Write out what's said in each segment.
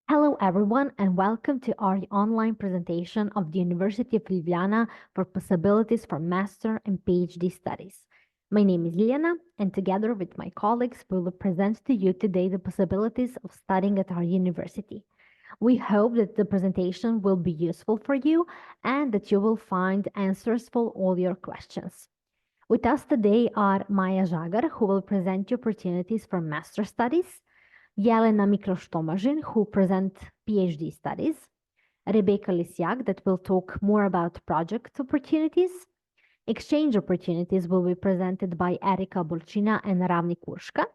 Hello, everyone, and welcome to our online presentation of the University of Ljubljana for possibilities for master and PhD studies. My name is Liana, and together with my colleagues, we will present to you today the possibilities of studying at our university. We hope that the presentation will be useful for you and that you will find answers for all your questions. With us today are Maya Žagar, who will present you opportunities for master studies, Jelena Mikloš-Tomažin, who present PhD studies, Rebecca Lisiak, that will talk more about project opportunities. Exchange opportunities will be presented by Erika Bolčina and Ravni Kurška.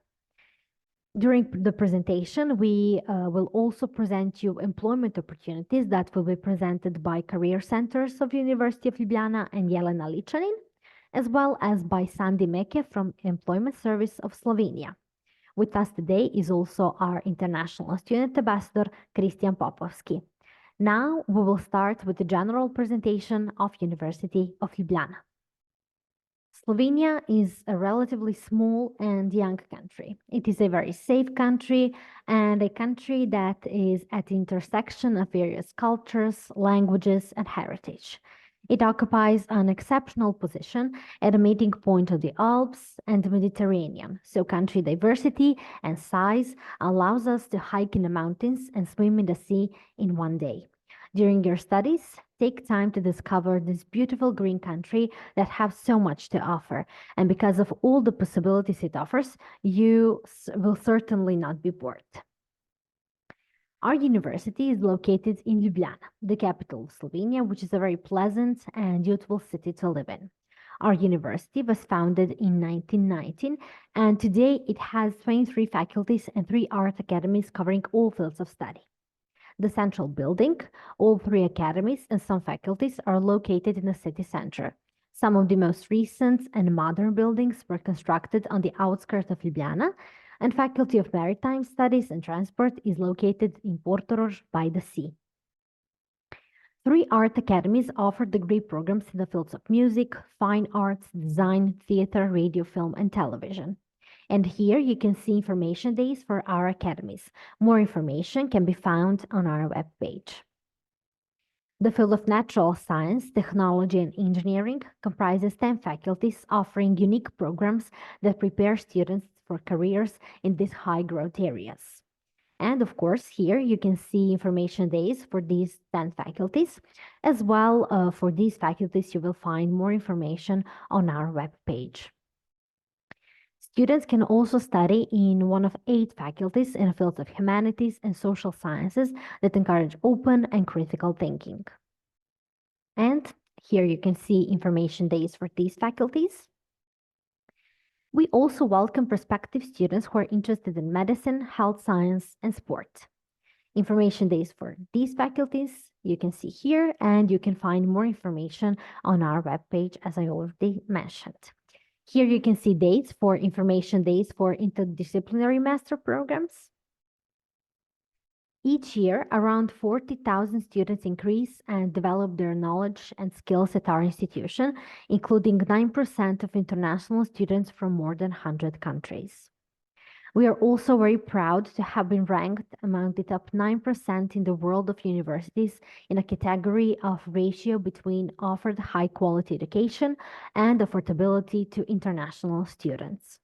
During the presentation, we will also present you employment opportunities that will be presented by Career Centers of University of Ljubljana and Jelena Ličanin, as well as by Sandi Meke from Employment Service of Slovenia. With us today is also our international student ambassador, Christian Popovski. Now we will start with the general presentation of University of Ljubljana. Slovenia is a relatively small and young country. It is a very safe country and a country that is at the intersection of various cultures, languages, and heritage. It occupies an exceptional position at a meeting point of the Alps and the Mediterranean, so country diversity and size allows us to hike in the mountains and swim in the sea in one day. During your studies, take time to discover this beautiful green country that has so much to offer, and because of all the possibilities it offers, you will certainly not be bored. Our university is located in Ljubljana, the capital of Slovenia, which is a very pleasant and beautiful city to live in. Our university was founded in 1919, and today it has 23 faculties and 3 art academies covering all fields of study. The central building, all 3 academies and some faculties are located in the city center. Some of the most recent and modern buildings were constructed on the outskirts of Ljubljana, and Faculty of Maritime Studies and Transport is located in Portorož by the sea. 3 art academies offer degree programs in the fields of music, fine arts, design, theater, radio, film, and television. And here you can see information days for our academies. More information can be found on our webpage. The field of natural science, technology, and engineering comprises 10 faculties offering unique programs that prepare students for careers in these high growth areas. And of course, here you can see information days for these 10 faculties. As well, for these faculties, you will find more information on our webpage. Students can also study in one of 8 faculties in the fields of humanities and social sciences that encourage open and critical thinking. And here you can see information days for these faculties. We also welcome prospective students who are interested in medicine, health science, and sport. Information days for these faculties you can see here, and you can find more information on our webpage, as I already mentioned. Here you can see dates for information days for interdisciplinary master programs. Each year, around 40,000 students increase and develop their knowledge and skills at our institution, including 9% of international students from more than 100 countries. We are also very proud to have been ranked among the top 9% in the world of universities in a category of ratio between offered high-quality education and affordability to international students.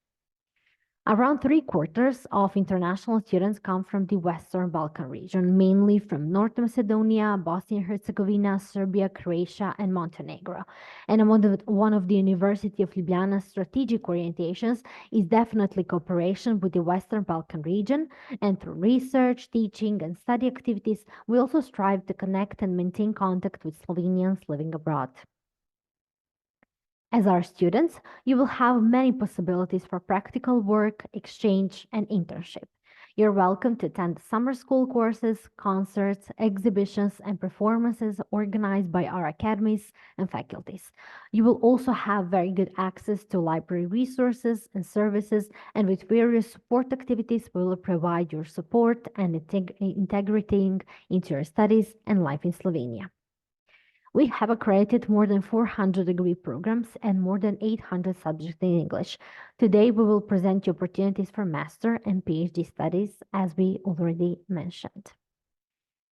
Around 3/4 of international students come from the Western Balkan region, mainly from North Macedonia, Bosnia and Herzegovina, Serbia, Croatia, and Montenegro. And one of the University of Ljubljana's strategic orientations is definitely cooperation with the Western Balkan region, and through research, teaching, and study activities, we also strive to connect and maintain contact with Slovenians living abroad. As our students, you will have many possibilities for practical work, exchange, and internship. You're welcome to attend summer school courses, concerts, exhibitions, and performances organized by our academies and faculties. You will also have very good access to library resources and services, and with various support activities, we will provide your support and integrating into your studies and life in Slovenia. We have accredited more than 400 degree programs and more than 800 subjects in English. Today, we will present you opportunities for master and PhD studies, as we already mentioned.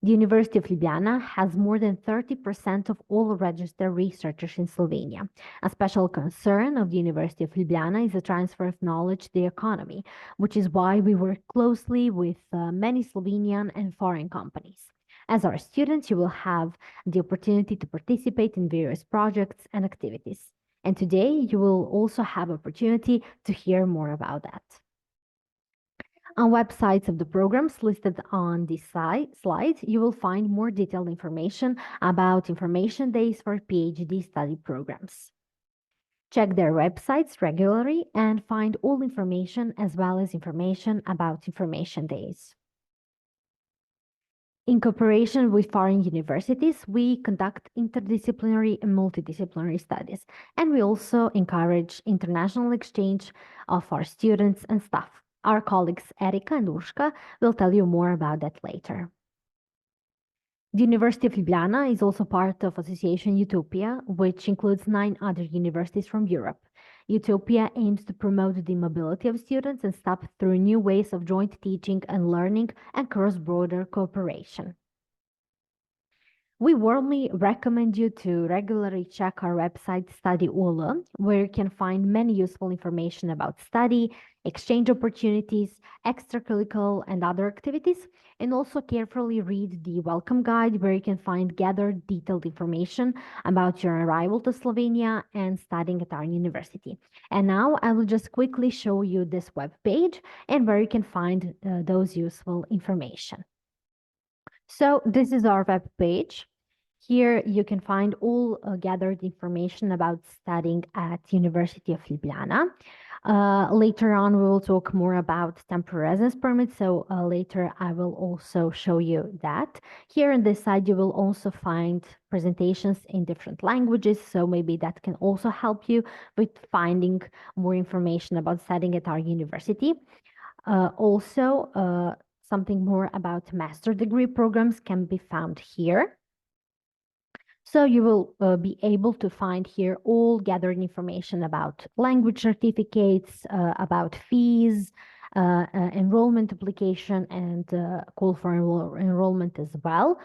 The University of Ljubljana has more than 30% of all registered researchers in Slovenia. A special concern of the University of Ljubljana is the transfer of knowledge to the economy, which is why we work closely with many Slovenian and foreign companies. As our students, you will have the opportunity to participate in various projects and activities. And today, you will also have opportunity to hear more about that. On websites of the programs listed on this slide, you will find more detailed information about information days for PhD study programs. Check their websites regularly and find all information as well as information about information days. In cooperation with foreign universities, we conduct interdisciplinary and multidisciplinary studies, and we also encourage international exchange of our students and staff. Our colleagues Erika and Urshka will tell you more about that later. The University of Ljubljana is also part of Association Utopia, which includes 9 other universities from Europe. Utopia aims to promote the mobility of students and staff through new ways of joint teaching and learning and cross-border cooperation. We warmly recommend you to regularly check our website Study Ula, where you can find many useful information about study, exchange opportunities, extracurricular and other activities, and also carefully read the welcome guide where you can find gathered detailed information about your arrival to Slovenia and studying at our university. And now I will just quickly show you this web page and where you can find those useful information. So this is our web page. Here you can find all gathered information about studying at University of Ljubljana. Later on, we will talk more about temporary residence permits. So later I will also show you that. Here on this side, you will also find presentations in different languages. So maybe that can also help you with finding more information about studying at our university. Also, something more about master degree programs can be found here. So you will be able to find here all gathered information about language certificates, about fees, enrollment application, and call for enrollment as well.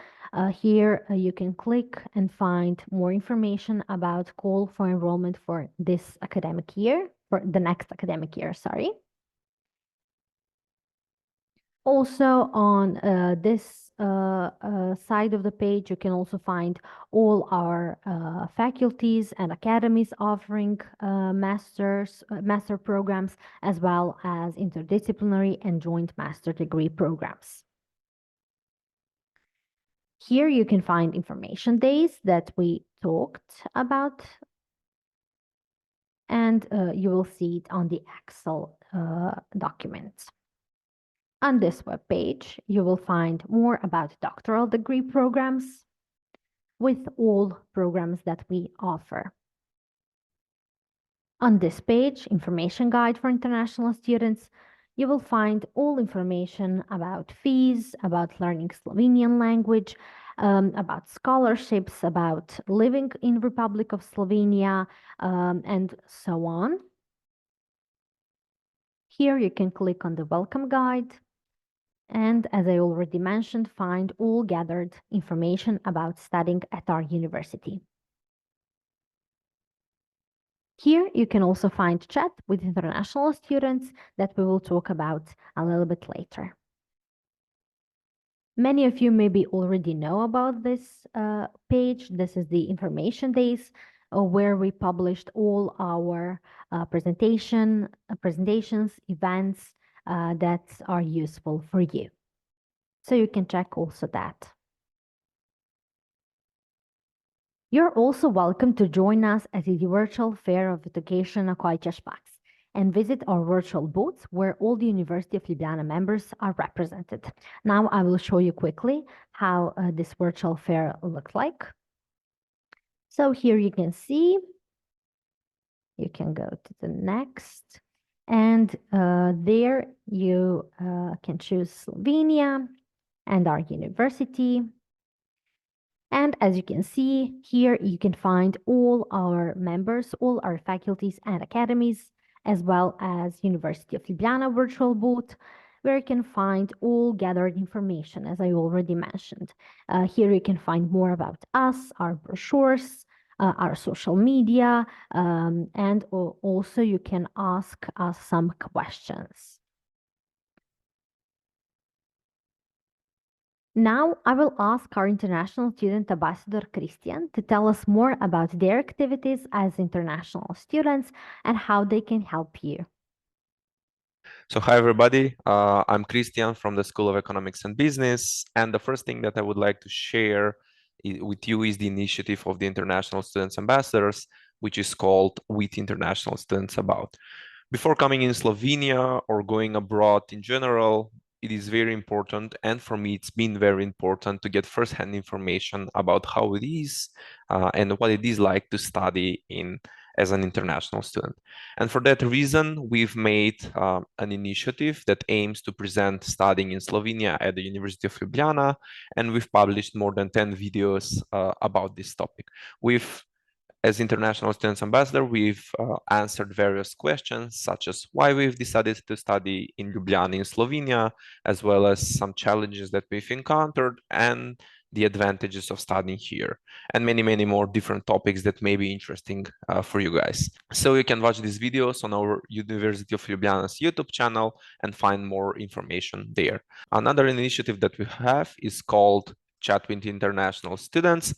Here you can click and find more information about call for enrollment for this academic year, for the next academic year, sorry. Also on this side of the page, you can also find all our faculties and academies offering master programs, as well as interdisciplinary and joint master degree programs. Here you can find information days that we talked about, and you will see it on the Excel documents. On this web page, you will find more about doctoral degree programs with all programs that we offer. On this page, Information Guide for International Students, you will find all information about fees, about learning Slovenian language, about scholarships, about living in Republic of Slovenia, and so on. Here you can click on the Welcome Guide, and as I already mentioned, find all gathered information about studying at our university. Here you can also find chat with international students that we will talk about a little bit later. Many of you maybe already know about this page. This is the information days where we published all our presentations, events, that are useful for you. So you can check also that. You're also welcome to join us at the virtual fair of education Akojaspax and visit our virtual booths where all the University of Ljubljana members are represented. Now I will show you quickly how this virtual fair looks like. So here you can see, you can go to the next. And there you can choose Slovenia and our university. And as you can see here, you can find all our members, all our faculties and academies, as well as University of Ljubljana virtual booth. where you can find all gathered information, as I already mentioned. Here you can find more about us, our brochures, our social media, and also you can ask us some questions. Now I will ask our international student ambassador Christian to tell us more about their activities as international students and how they can help you. So hi everybody, I'm Christian from the School of Economics and Business, and the first thing that I would like to share with you is the initiative of the International Students Ambassadors, which is called With International Students About. Before coming in Slovenia or going abroad in general, it is very important, and for me it's been very important to get first-hand information about how it is and what it is like to study as an international student. And for that reason, we've made an initiative that aims to present studying in Slovenia at the University of Ljubljana, and we've published more than 10 videos about this topic. As International Students Ambassador, we've answered various questions, such as why we've decided to study in Ljubljana in Slovenia, as well as some challenges that we've encountered and the advantages of studying here, and many, many more different topics that may be interesting for you guys. So you can watch these videos on our University of Ljubljana's YouTube channel and find more information there. Another initiative that we have is called Chat with International Students,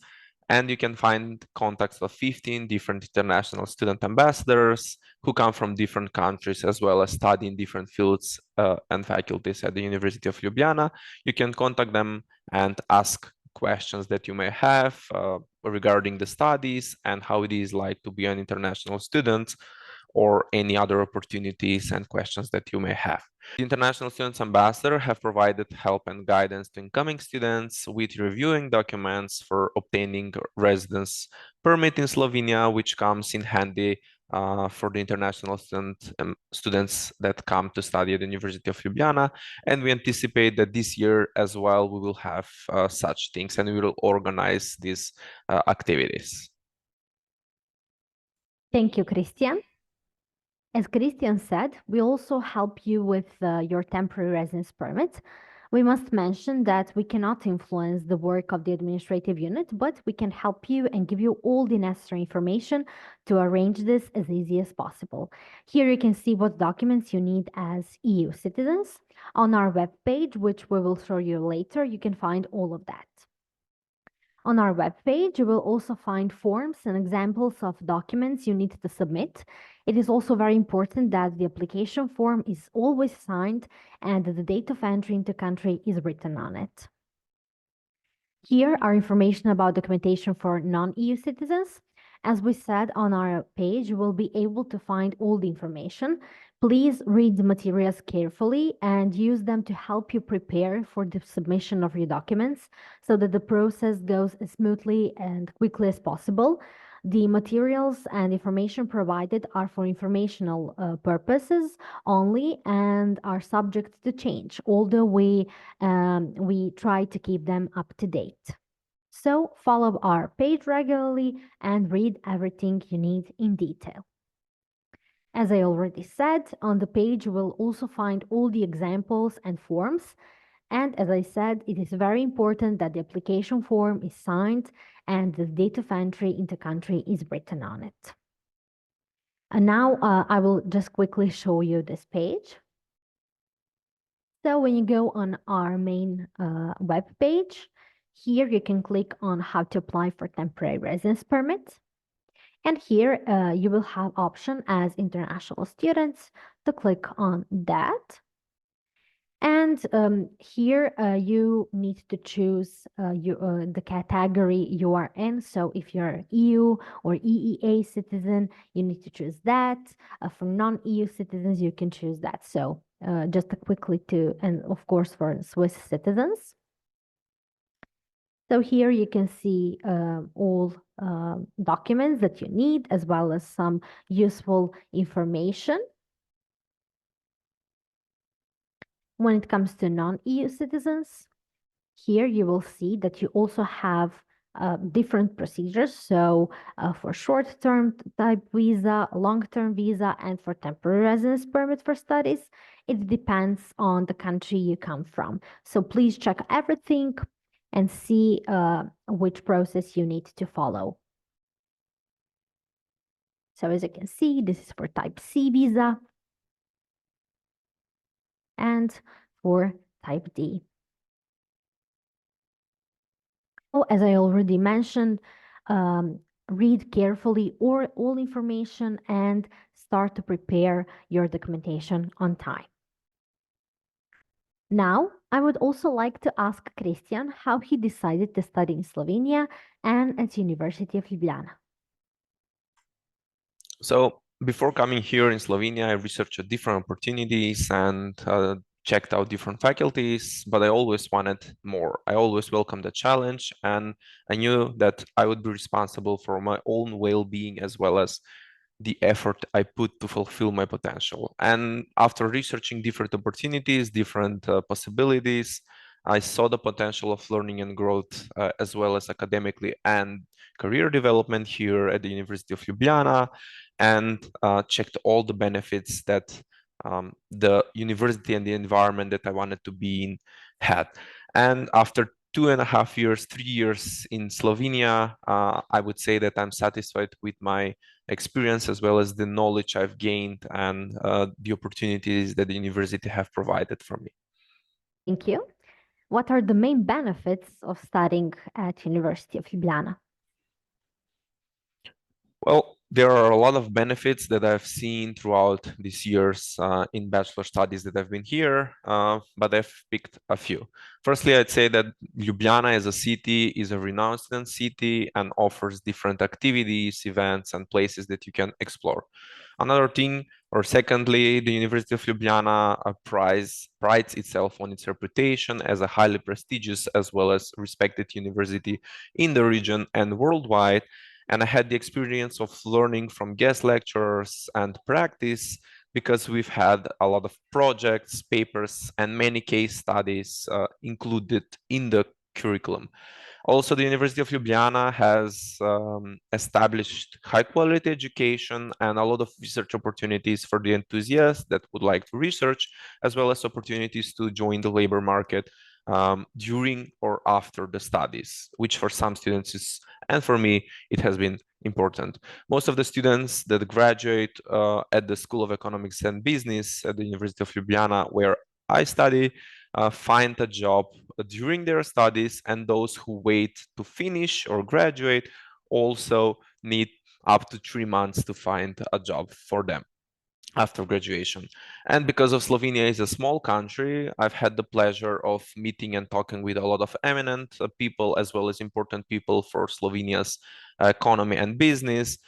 and you can find contacts of 15 different international student ambassadors who come from different countries, as well as study in different fields and faculties at the University of Ljubljana. You can contact them and ask questions that you may have regarding the studies and how it is like to be an international student, or any other opportunities and questions that you may have. The International Students Ambassador have provided help and guidance to incoming students with reviewing documents for obtaining residence permit in Slovenia, which comes in handy for the international students that come to study at the University of Ljubljana. And we anticipate that this year as well, we will have such things, and we will organize these activities. Thank you, Christian. As Christian said, we also help you with your temporary residence permit. We must mention that we cannot influence the work of the administrative unit, but we can help you and give you all the necessary information to arrange this as easy as possible. Here you can see what documents you need as EU citizens. On our webpage, which we will show you later, you can find all of that. On our webpage, you will also find forms and examples of documents you need to submit. It is also very important that the application form is always signed and that the date of entry into country is written on it. Here are information about documentation for non-EU citizens. As we said on our page, you will be able to find all the information. Please read the materials carefully and use them to help you prepare for the submission of your documents so that the process goes as smoothly and quickly as possible. The materials and information provided are for informational purposes only and are subject to change, although we try to keep them up to date. So follow our page regularly and read everything you need in detail. As I already said, on the page you will also find all the examples and forms. And as I said, it is very important that the application form is signed and the date of entry into country is written on it. And now I will just quickly show you this page. So when you go on our main web page, here you can click on how to apply for temporary residence permit. And here you will have option as international students to click on that. And here you need to choose the category you are in. So if you're EU or EEA citizen, you need to choose that. For non-EU citizens, you can choose that. So just quickly and of course for Swiss citizens. So here you can see all documents that you need, as well as some useful information. When it comes to non-EU citizens, here you will see that you also have different procedures. So for short-term type visa, long-term visa, and for temporary residence permit for studies, it depends on the country you come from. So please check everything and see which process you need to follow. So as you can see, this is for type C visa and for type D. As I already mentioned, read carefully all information and start to prepare your documentation on time. Now, I would also like to ask Christian how he decided to study in Slovenia and at University of Ljubljana. So before coming here in Slovenia, I researched different opportunities and checked out different faculties, but I always wanted more. I always welcomed the challenge, and I knew that I would be responsible for my own well-being as well as the effort I put to fulfill my potential. And after researching different opportunities, different possibilities, I saw the potential of learning and growth as well as academically and career development here at the University of Ljubljana, and checked all the benefits that the university and the environment that I wanted to be in had. And after 2.5 years, 3 years in Slovenia, I would say that I'm satisfied with my experience as well as the knowledge I've gained and the opportunities that the university have provided for me. Thank you. What are the main benefits of studying at University of Ljubljana? Well, there are a lot of benefits that I've seen throughout these years in bachelor studies that I've been here, but I've picked a few. Firstly, I'd say that Ljubljana as a city is a renowned student city and offers different activities, events, and places that you can explore. Another thing, or secondly, the University of Ljubljana prides itself on its reputation as a highly prestigious as well as respected university in the region and worldwide. And I had the experience of learning from guest lecturers and practice because we've had a lot of projects, papers, and many case studies included in the curriculum. Also, the University of Ljubljana has established high quality education and a lot of research opportunities for the enthusiasts that would like to research, as well as opportunities to join the labor market during or after the studies, which for some students is, and for me, it has been important. Most of the students that graduate at the School of Economics and Business at the University of Ljubljana, where I study, find a job during their studies, and those who wait to finish or graduate also need up to 3 months to find a job for them after graduation. And because of Slovenia is a small country, I've had the pleasure of meeting and talking with a lot of eminent people as well as important people for Slovenia's economy and business,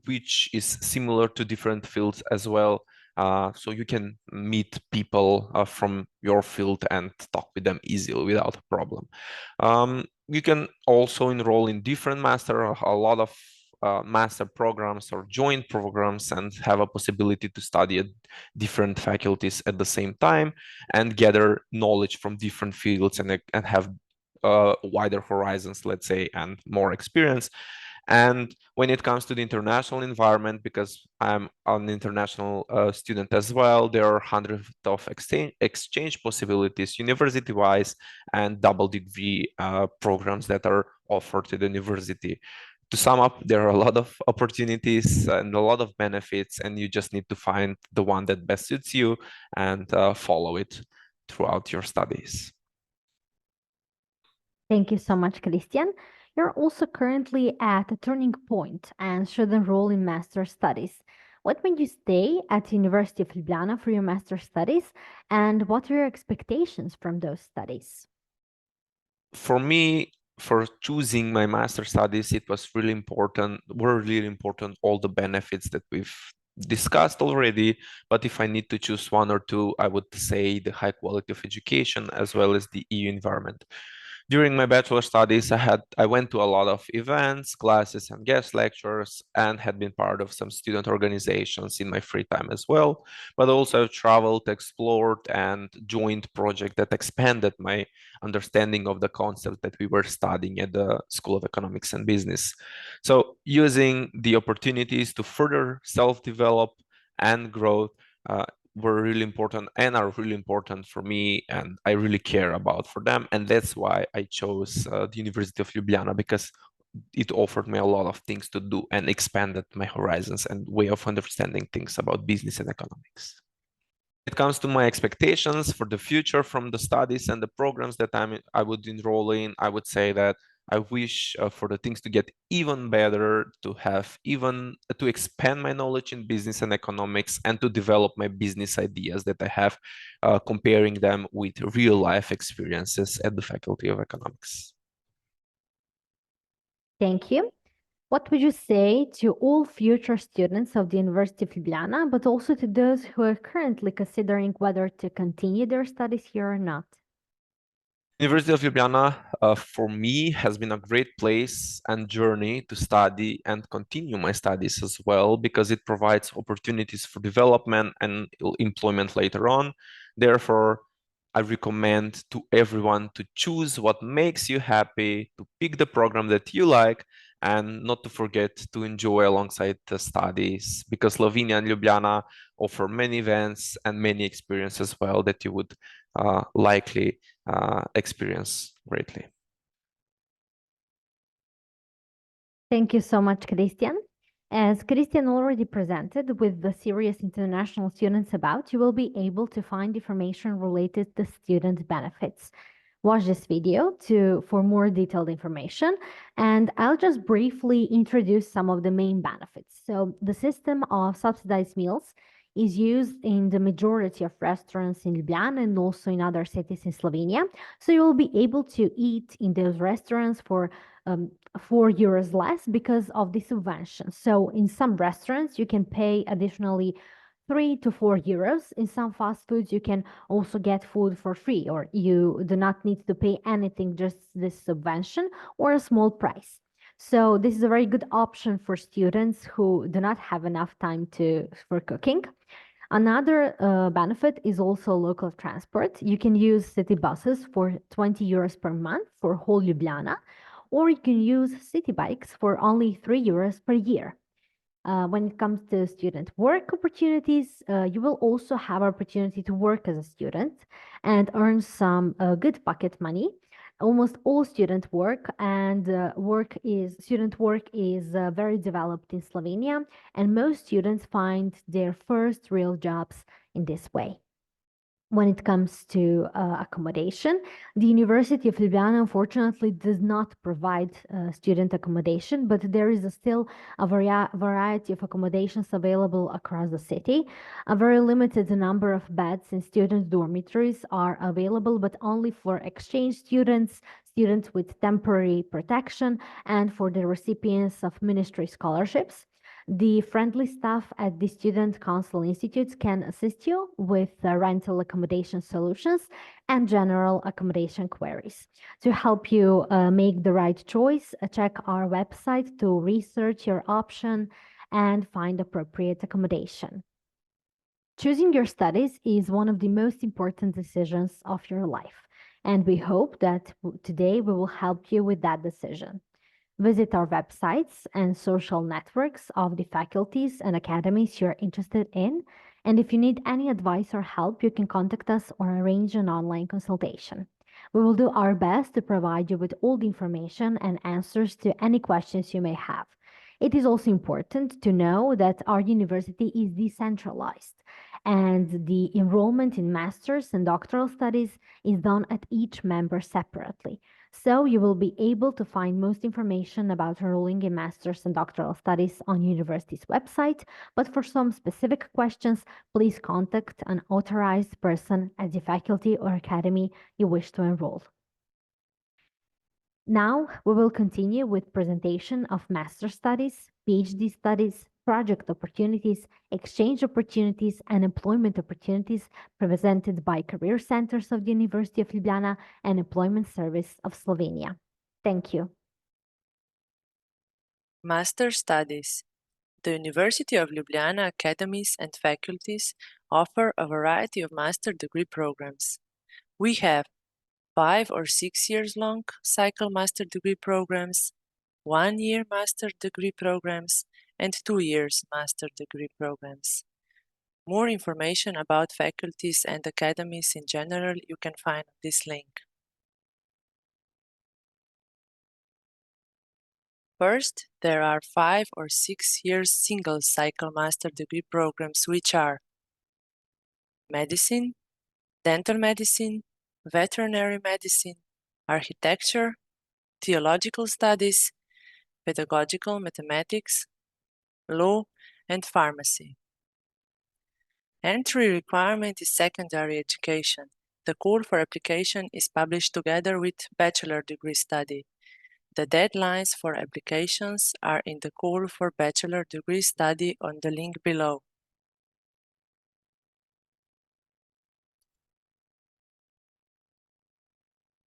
which is similar to different fields as well. So you can meet people from your field and talk with them easily without a problem. You can also enroll in different master, a lot of master programs or joint programs, and have a possibility to study at different faculties at the same time and gather knowledge from different fields and have wider horizons, let's say, and more experience. And when it comes to the international environment, because I'm an international student as well, there are hundreds of exchange possibilities university-wise and double degree programs that are offered to the university. To sum up, there are a lot of opportunities and a lot of benefits, and you just need to find the one that best suits you and follow it throughout your studies. Thank you so much, Christian. You're also currently at a turning point and should enroll in master studies. What made you stay at University of Ljubljana for your master studies, and what are your expectations from those studies? For me, for choosing my master studies, it was were really important all the benefits that we've discussed already. But if I need to choose one or two, I would say the high quality of education as well as the EU environment. During my bachelor studies, I went to a lot of events, classes, and guest lectures, and had been part of some student organizations in my free time as well. But also I've traveled, explored, and joined projects that expanded my understanding of the concepts that we were studying at the School of Economics and Business. So using the opportunities to further self-develop and grow uh, were really important and are really important for me, and I really care about for them. And that's why I chose the University of Ljubljana, because it offered me a lot of things to do and expanded my horizons and way of understanding things about business and economics. It comes to my expectations for the future from the studies and the programs that I would enroll in, I would say that I wish for the things to get even better, to have even to expand my knowledge in business and economics, and to develop my business ideas that I have, comparing them with real life experiences at the Faculty of Economics. Thank you. What would you say to all future students of the University of Ljubljana, but also to those who are currently considering whether to continue their studies here or not? University of Ljubljana, for me, has been a great place and journey to study and continue my studies as well, because it provides opportunities for development and employment later on. Therefore, I recommend to everyone to choose what makes you happy, to pick the program that you like, and not to forget to enjoy alongside the studies, because Slovenia and Ljubljana offer many events and many experiences as well that you would likely experience greatly. Thank you so much, Christian. As Christian already presented with the series International Students About, you will be able to find information related to student benefits. Watch this video for more detailed information, and I'll just briefly introduce some of the main benefits. So the system of subsidized meals is used in the majority of restaurants in Ljubljana and also in other cities in Slovenia. So you will be able to eat in those restaurants for €4 less because of the subvention. So in some restaurants, you can pay additionally €3 to €4. In some fast foods, you can also get food for free, or you do not need to pay anything, just this subvention or a small price. So this is a very good option for students who do not have enough time for cooking. Another benefit is also local transport. You can use city buses for €20 per month for whole Ljubljana, or you can use city bikes for only €3 per year. When it comes to student work opportunities, you will also have opportunity to work as a student and earn some good pocket money. Almost all student work is very developed in Slovenia, and most students find their first real jobs in this way. When it comes to accommodation, the University of Ljubljana unfortunately does not provide student accommodation, but there is still a variety of accommodations available across the city. A very limited number of beds in student dormitories are available, but only for exchange students, students with temporary protection, and for the recipients of ministry scholarships. The friendly staff at the Student Council Institutes can assist you with rental accommodation solutions and general accommodation queries. To help you make the right choice, check our website to research your option and find appropriate accommodation. Choosing your studies is one of the most important decisions of your life, and we hope that today we will help you with that decision. Visit our websites and social networks of the faculties and academies you're interested in. And if you need any advice or help, you can contact us or arrange an online consultation. We will do our best to provide you with all the information and answers to any questions you may have. It is also important to know that our university is decentralized, and the enrollment in master's and doctoral studies is done at each member separately. So you will be able to find most information about enrolling in master's and doctoral studies on university's website, but for some specific questions, please contact an authorized person at the faculty or academy you wish to enroll. Now we will continue with presentation of master studies, PhD studies, project opportunities, exchange opportunities, and employment opportunities presented by career centers of the University of Ljubljana and Employment Service of Slovenia. Thank you. Master Studies. The University of Ljubljana academies and faculties offer a variety of master degree programs. We have 5 or 6 years long cycle master degree programs, 1 year master degree programs, and 2 years master degree programs. More information about faculties and academies in general you can find on this link. First, there are 5 or 6 years single cycle master degree programs which are medicine, dental medicine, veterinary medicine, architecture, theological studies, pedagogical mathematics, law, and pharmacy. Entry requirement is secondary education. The call for application is published together with bachelor degree study. The deadlines for applications are in the call for bachelor degree study on the link below.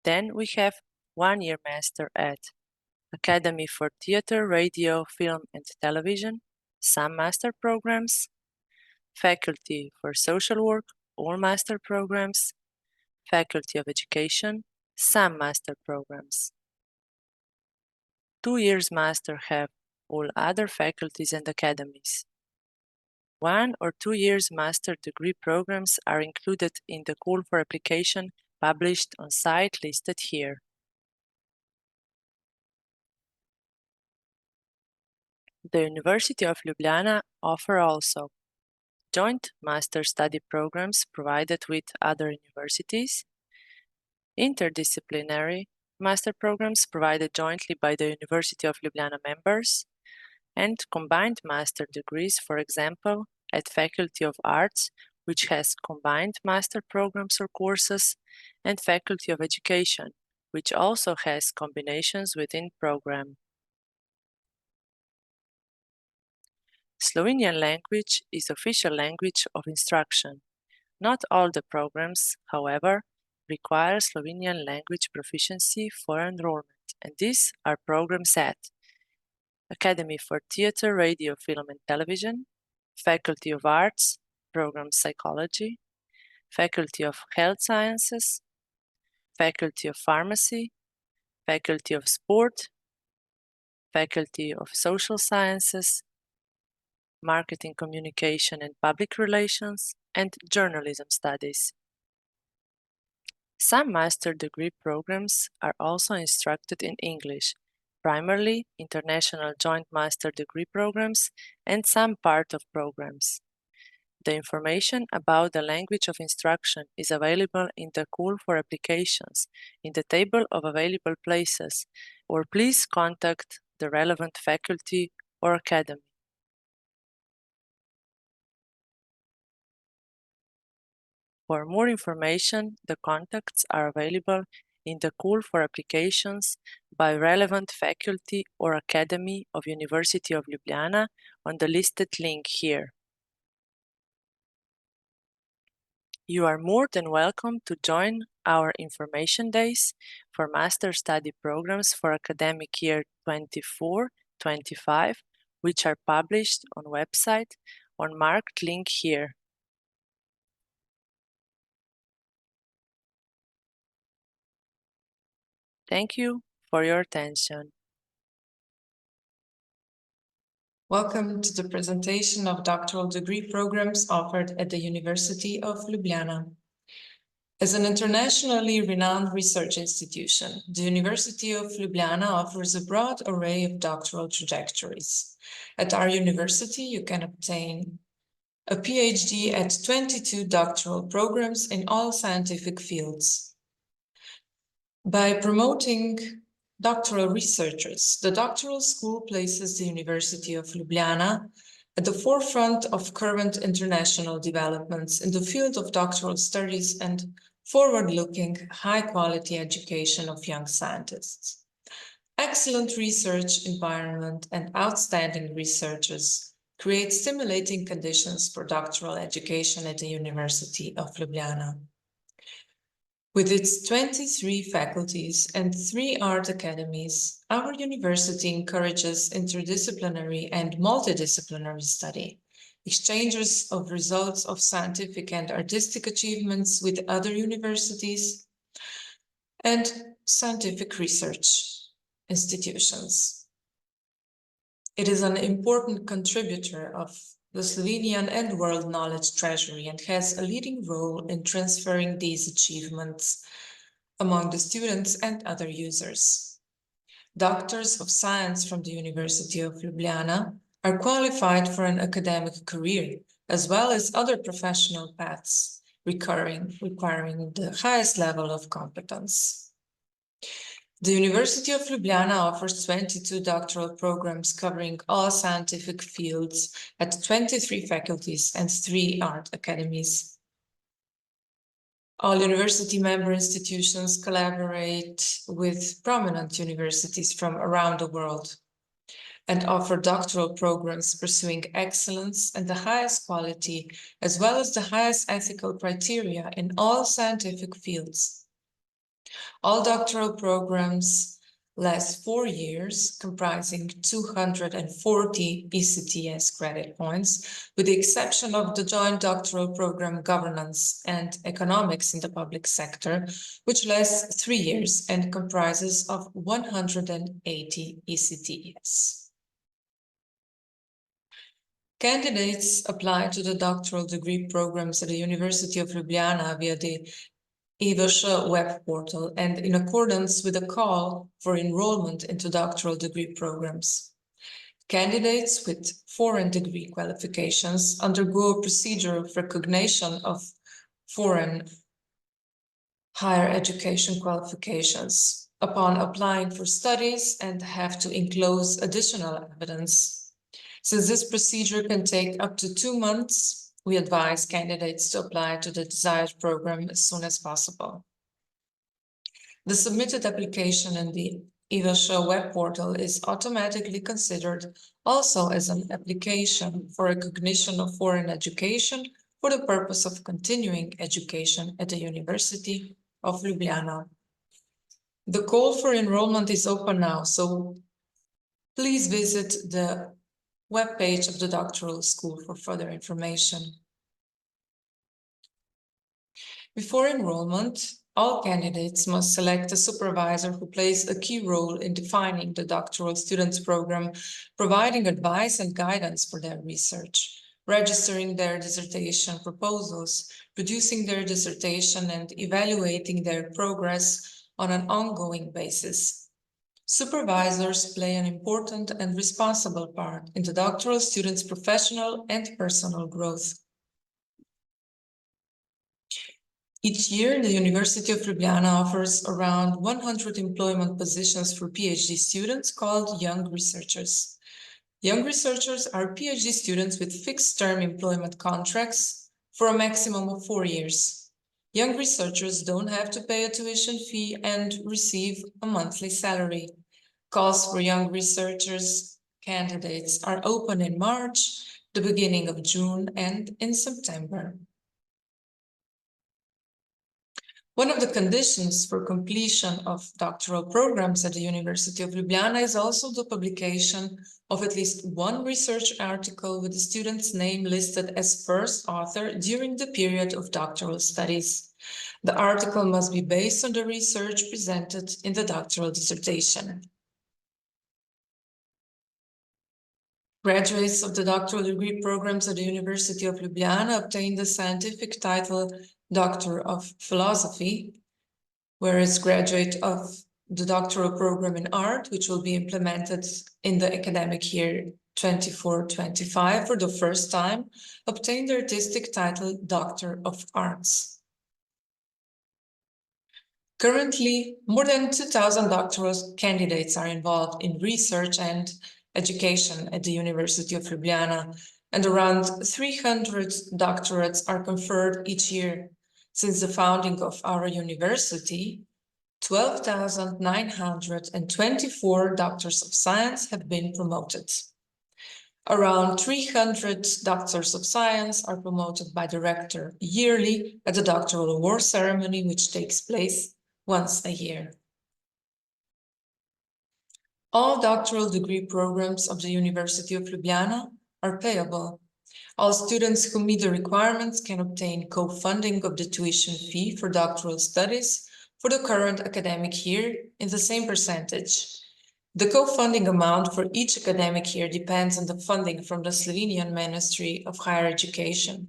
Then we have 1 year master at Academy for Theatre, Radio, Film and Television, some master programs, Faculty for Social Work, all master programs, Faculty of Education, some master programs. 2 years master have all other faculties and academies. 1 or 2 years master degree programs are included in the call for application published on site listed here. The University of Ljubljana offer also joint master study programs provided with other universities, interdisciplinary master programs provided jointly by the University of Ljubljana members, and combined master degrees, for example, at Faculty of Arts, which has combined master programs or courses, and Faculty of Education, which also has combinations within program. Slovenian language is official language of instruction. Not all the programs, however, require Slovenian language proficiency for enrollment, and these are programs at Academy for Theatre, Radio, Film and Television, Faculty of Arts, Program Psychology, Faculty of Health Sciences, Faculty of Pharmacy, Faculty of Sport, Faculty of Social Sciences, Marketing, Communication and Public Relations, and Journalism Studies. Some master degree programs are also instructed in English, primarily international joint master degree programs and some part of programs. The information about the language of instruction is available in the call for applications in the table of available places, or please contact the relevant faculty or academy. For more information, the contacts are available in the call for applications by relevant faculty or academy of University of Ljubljana on the listed link here. You are more than welcome to join our information days for master study programs for academic year 24-25, which are published on website on marked link here. Thank you for your attention. Welcome to the presentation of doctoral degree programs offered at the University of Ljubljana. As an internationally renowned research institution, the University of Ljubljana offers a broad array of doctoral trajectories. At our university, you can obtain a PhD at 22 doctoral programs in all scientific fields. By promoting doctoral researchers, the doctoral school places the University of Ljubljana at the forefront of current international developments in the field of doctoral studies and forward-looking, high-quality education of young scientists. Excellent research environment and outstanding researchers create stimulating conditions for doctoral education at the University of Ljubljana. With its 23 faculties and 3 art academies, our university encourages interdisciplinary and multidisciplinary study, exchanges of results of scientific and artistic achievements with other universities, and scientific research institutions. It is an important contributor of the Slovenian and world knowledge treasury and has a leading role in transferring these achievements among the students and other users. Doctors of science from the University of Ljubljana are qualified for an academic career, as well as other professional paths requiring the highest level of competence. The University of Ljubljana offers 22 doctoral programs covering all scientific fields at 23 faculties and 3 art academies. All university member institutions collaborate with prominent universities from around the world and offer doctoral programs pursuing excellence and the highest quality, as well as the highest ethical criteria in all scientific fields. All doctoral programs last 4 years, comprising 240 ECTS credit points, with the exception of the joint doctoral program Governance and Economics in the Public Sector, which lasts 3 years and comprises of 180 ECTS. Candidates apply to the doctoral degree programs at the University of Ljubljana via the PhD web portal and in accordance with a call for enrollment into doctoral degree programs. Candidates with foreign degree qualifications undergo a procedure of recognition of foreign higher education qualifications upon applying for studies and have to enclose additional evidence. Since this procedure can take up to 2 months, we advise candidates to apply to the desired program as soon as possible. The submitted application in the PhD web portal is automatically considered also as an application for recognition of foreign education for the purpose of continuing education at the University of Ljubljana. The call for enrollment is open now, so please visit the webpage of the doctoral school for further information. Before enrollment, all candidates must select a supervisor who plays a key role in defining the doctoral students program, providing advice and guidance for their research, registering their dissertation proposals, producing their dissertation, and evaluating their progress on an ongoing basis. Supervisors play an important and responsible part in the doctoral students' professional and personal growth. Each year, the University of Ljubljana offers around 100 employment positions for PhD students called young researchers. Young researchers are PhD students with fixed-term employment contracts for a maximum of 4 years. Young researchers don't have to pay a tuition fee and receive a monthly salary. Calls for young researchers candidates are open in March, the beginning of June, and in September. One of the conditions for completion of doctoral programs at the University of Ljubljana is also the publication of at least one research article with the student's name listed as first author during the period of doctoral studies. The article must be based on the research presented in the doctoral dissertation. Graduates of the doctoral degree programs at the University of Ljubljana obtain the scientific title Doctor of Philosophy, whereas graduate of the doctoral program in art, which will be implemented in the academic year 24-25 for the first time, obtain the artistic title Doctor of Arts. Currently, more than 2,000 doctoral candidates are involved in research and education at the University of Ljubljana, and around 300 doctorates are conferred each year. Since the founding of our university, 12,924 doctors of science have been promoted. Around 300 doctors of science are promoted by the rector yearly at the doctoral award ceremony, which takes place once a year. All doctoral degree programs of the University of Ljubljana are payable. All students who meet the requirements can obtain co-funding of the tuition fee for doctoral studies for the current academic year in the same percentage. The co-funding amount for each academic year depends on the funding from the Slovenian Ministry of Higher Education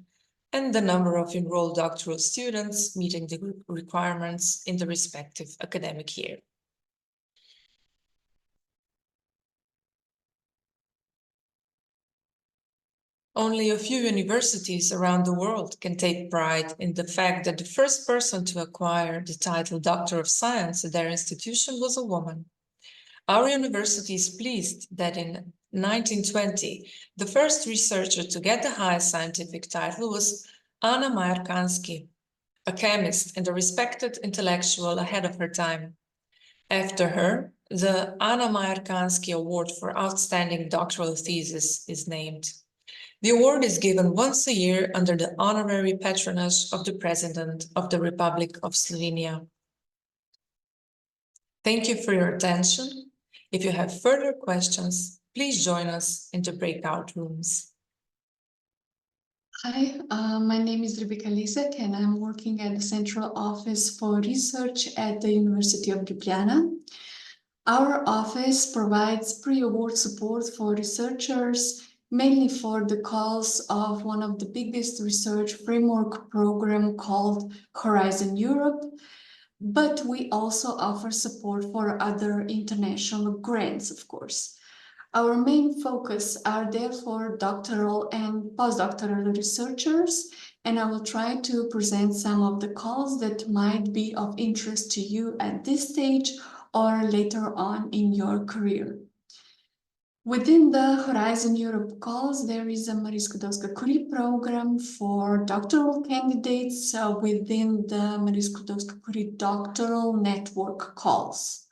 and the number of enrolled doctoral students meeting the requirements in the respective academic year. Only a few universities around the world can take pride in the fact that the first person to acquire the title Doctor of Science at their institution was a woman. Our university is pleased that in 1920, the first researcher to get the highest scientific title was Anna Majerkanski, a chemist and a respected intellectual ahead of her time. After her, the Anna Majerkanski Award for Outstanding Doctoral Thesis is named. The award is given once a year under the honorary patronage of the President of the Republic of Slovenia. Thank you for your attention. If you have further questions, please join us in the breakout rooms. Hi, my name is Rebecca Lizek and I'm working at the Central Office for Research at the University of Ljubljana. Our office provides pre-award support for researchers, mainly for the calls of one of the biggest research framework program called Horizon Europe, but we also offer support for other international grants, of course. Our main focus are therefore doctoral and postdoctoral researchers, and I will try to present some of the calls that might be of interest to you at this stage or later on in your career. Within the Horizon Europe calls, there is a Marie Skłodowska-Curie program for doctoral candidates within the Marie Skłodowska-Curie doctoral network calls.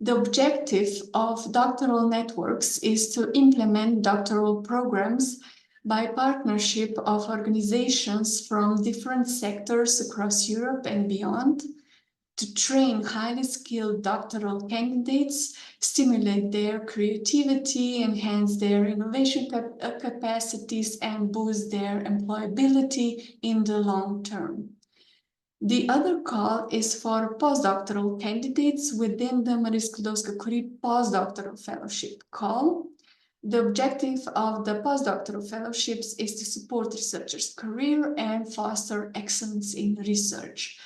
The objective of doctoral networks is to implement doctoral programs by partnership of organizations from different sectors across Europe and beyond, to train highly skilled doctoral candidates, stimulate their creativity, enhance their innovation capacities, and boost their employability in the long term. The other call is for postdoctoral candidates within the Marie Skłodowska-Curie postdoctoral fellowship call. The objective of the postdoctoral fellowships is to support researchers' career and foster excellence in research.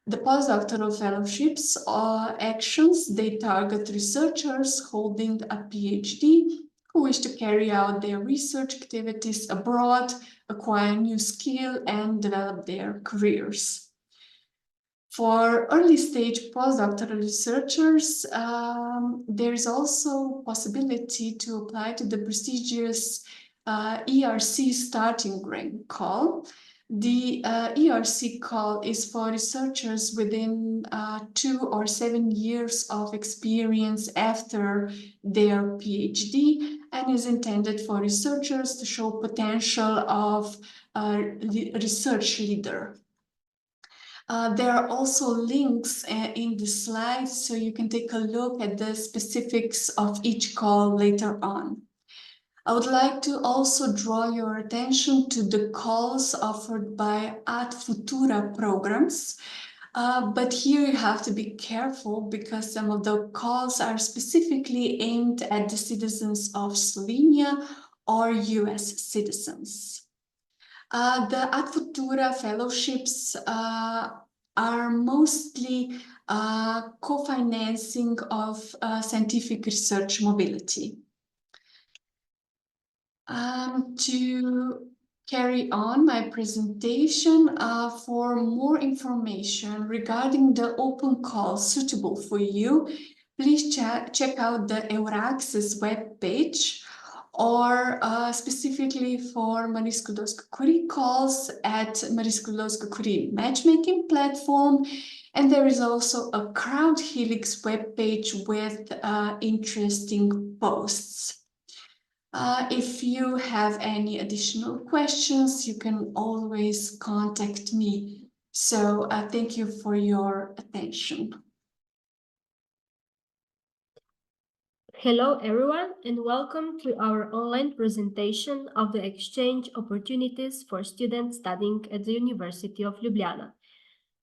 The postdoctoral fellowships actions, they target researchers holding a PhD who wish to carry out their research activities abroad, acquire new skill, and develop their careers. For early stage postdoctoral researchers, there is also possibility to apply to the prestigious ERC starting grant call. The ERC call is for researchers within 2 or 7 years of experience after their PhD and is intended for researchers to show potential of research leader. There are also links in the slides, so you can take a look at the specifics of each call later on. I would like to also draw your attention to the calls offered by Ad Futura programs, but here you have to be careful because some of the calls are specifically aimed at the citizens of Slovenia or US citizens. The Ad Futura fellowships are mostly co-financing of scientific research mobility. To carry on my presentation, for more information regarding the open calls suitable for you, please check out the Euraccess webpage, or specifically for Marie Skłodowska-Curie calls at Marie Skłodowska-Curie matchmaking platform. And there is also a CrowdHelix webpage with interesting posts. If you have any additional questions, you can always contact me. So thank you for your attention. Hello everyone and welcome to our online presentation of the exchange opportunities for students studying at the University of Ljubljana.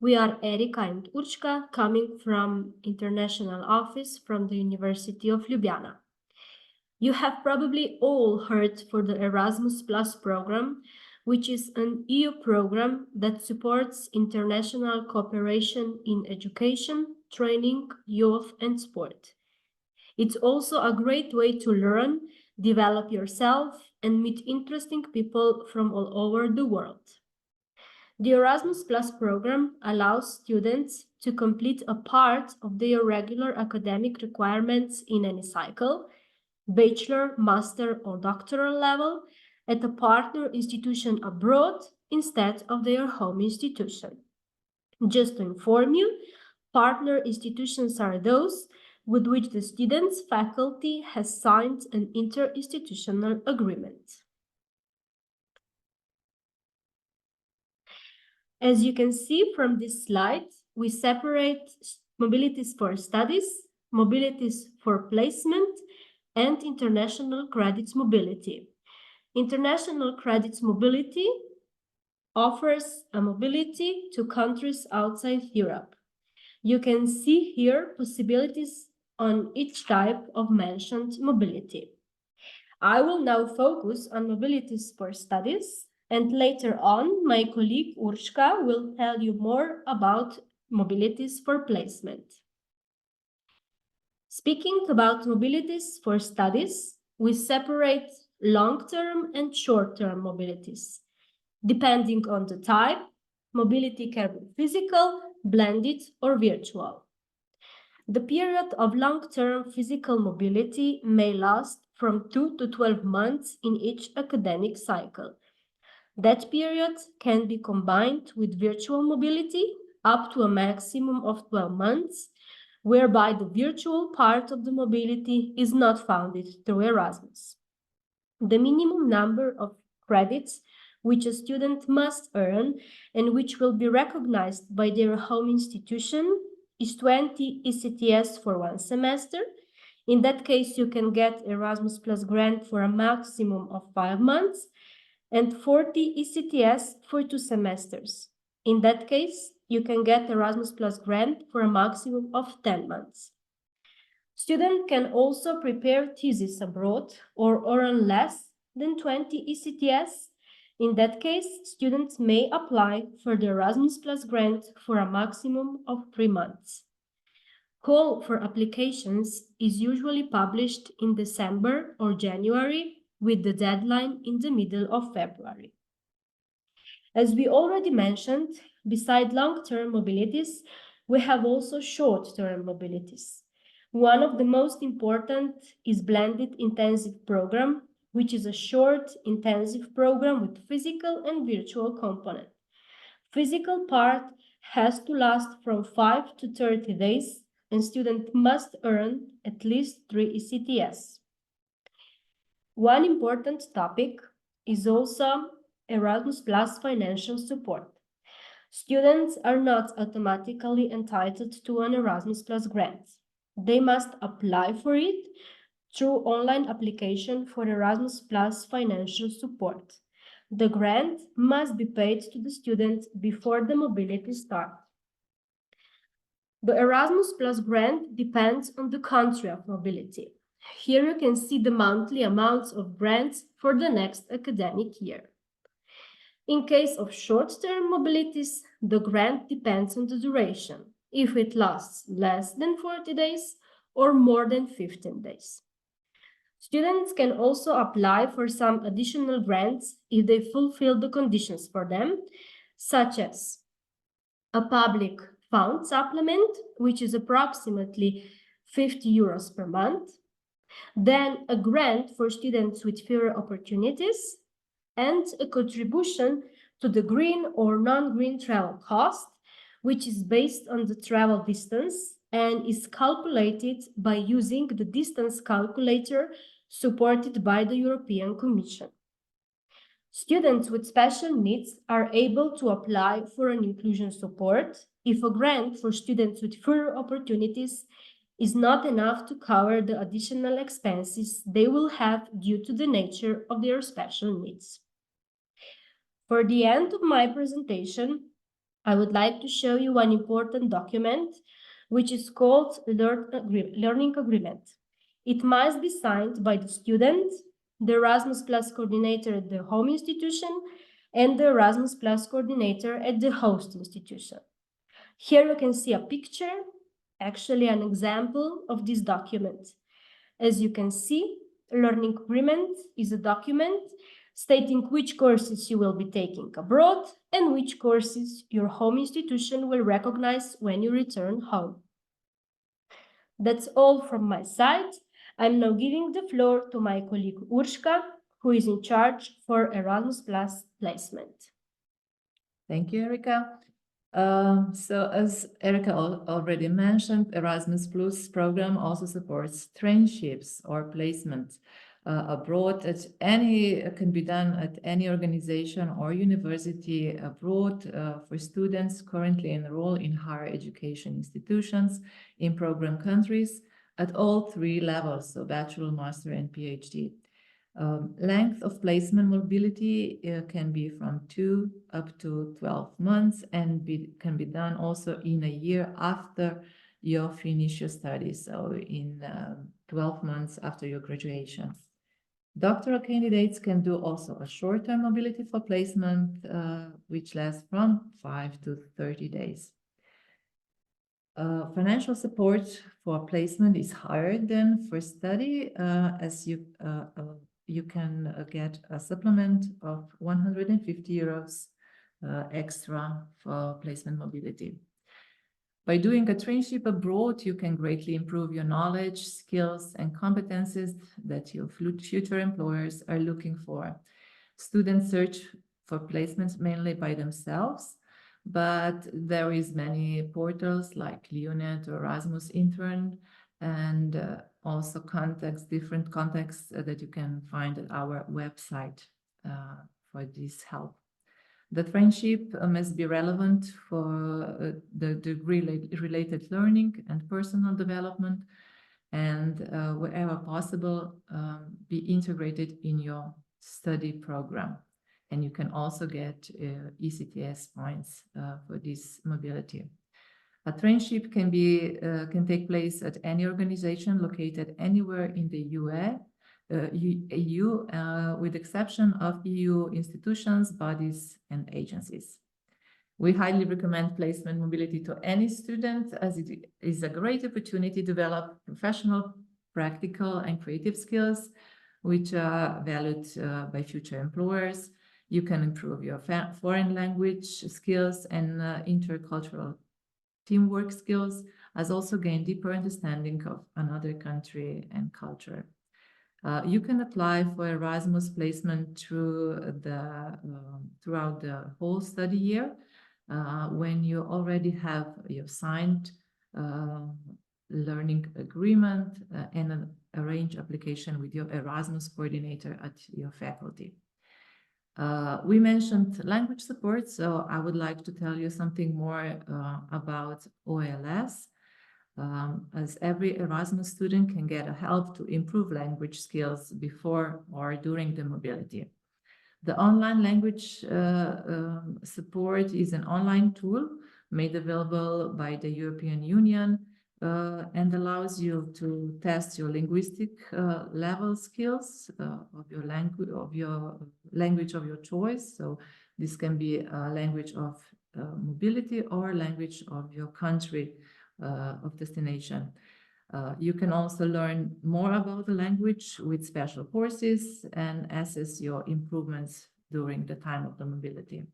We are Erika and Urška coming from International Office from the University of Ljubljana. You have probably all heard for the Erasmus Plus program, which is an EU program that supports international cooperation in education, training, youth and sport. It's also a great way to learn, develop yourself, and meet interesting people from all over the world. The Erasmus Plus program allows students to complete a part of their regular academic requirements in any cycle, bachelor, master, or doctoral level, at a partner institution abroad instead of their home institution. Just to inform you, partner institutions are those with which the student's faculty has signed an interinstitutional agreement. As you can see from this slide, we separate mobilities for studies, mobilities for placement, and international credits mobility. International credits mobility offers a mobility to countries outside Europe. You can see here possibilities on each type of mentioned mobility. I will now focus on mobilities for studies, and later on, my colleague Urška will tell you more about mobilities for placement. Speaking about mobilities for studies, we separate long-term and short-term mobilities. Depending on the type, mobility can be physical, blended, or virtual. The period of long-term physical mobility may last from 2 to 12 months in each academic cycle. That period can be combined with virtual mobility up to a maximum of 12 months, whereby the virtual part of the mobility is not funded through Erasmus. The minimum number of credits which a student must earn and which will be recognized by their home institution is 20 ECTS for one semester. In that case, you can get Erasmus Plus grant for a maximum of 5 months and 40 ECTS for 2 semesters. In that case, you can get Erasmus Plus grant for a maximum of 10 months. Students can also prepare thesis abroad or earn less than 20 ECTS. In that case, students may apply for the Erasmus Plus grant for a maximum of 3 months. Call for applications is usually published in December or January, with the deadline in the middle of February. As we already mentioned, beside long-term mobilities, we have also short-term mobilities. One of the most important is blended intensive program, which is a short intensive program with physical and virtual component. Physical part has to last from 5 to 30 days, and student must earn at least 3 ECTS. One important topic is also Erasmus Plus financial support. Students are not automatically entitled to an Erasmus Plus grant. They must apply for it through online application for Erasmus Plus financial support. The grant must be paid to the student before the mobility starts. The Erasmus Plus grant depends on the country of mobility. Here you can see the monthly amounts of grants for the next academic year. In case of short-term mobilities, the grant depends on the duration, if it lasts less than 40 days or more than 15 days. Students can also apply for some additional grants if they fulfill the conditions for them, such as a public fund supplement, which is approximately 50 euros per month, then a grant for students with fewer opportunities, and a contribution to the green or non-green travel cost, which is based on the travel distance and is calculated by using the distance calculator supported by the European Commission. Students with special needs are able to apply for an inclusion support if a grant for students with fewer opportunities is not enough to cover the additional expenses they will have due to the nature of their special needs. For the end of my presentation, I would like to show you one important document, which is called Learning Agreement. It must be signed by the student, the Erasmus Plus coordinator at the home institution, and the Erasmus Plus coordinator at the host institution. Here you can see a picture, actually an example of this document. As you can see, Learning Agreement is a document stating which courses you will be taking abroad and which courses your home institution will recognize when you return home. That's all from my side. I'm now giving the floor to my colleague Urshka, who is in charge for Erasmus Plus placement. Thank you, Erika. So as Erika already mentioned, Erasmus Plus program also supports traineeships or placement abroad. Can be done at any organization or university abroad for students currently enrolled in higher education institutions in program countries at all three levels, so bachelor, master, and PhD. Length of placement mobility can be from 2 up to 12 months and can be done also in a year after you finish your studies, so in 12 months after your graduation. Doctoral candidates can do also a short-term mobility for placement, which lasts from 5 to 30 days. Financial support for placement is higher than for study, as you can get a supplement of 150 euros extra for placement mobility. By doing a traineeship abroad, you can greatly improve your knowledge, skills, and competencies that your future employers are looking for. Students search for placements mainly by themselves, but there is many portals like LeoNet or Erasmus Intern, and also different contacts that you can find at our website for this help. The traineeship must be relevant for the degree-related learning and personal development, and wherever possible, be integrated in your study program. And you can also get ECTS points for this mobility. A traineeship can take place at any organization located anywhere in the EU, with exception of EU institutions, bodies, and agencies. We highly recommend placement mobility to any student, as it is a great opportunity to develop professional, practical, and creative skills, which are valued by future employers. You can improve your foreign language skills and intercultural teamwork skills, as also gain deeper understanding of another country and culture. You can apply for Erasmus placement throughout the whole study year when you already have your signed learning agreement and an arranged application with your Erasmus coordinator at your faculty. We mentioned language support, so I would like to tell you something more about OLS. As every Erasmus student can get help to improve language skills before or during the mobility. The online language support is an online tool made available by the European Union and allows you to test your linguistic level skills of your language of your choice. So this can be a language of mobility or language of your country of destination. You can also learn more about the language with special courses and assess your improvements during the time of the mobility.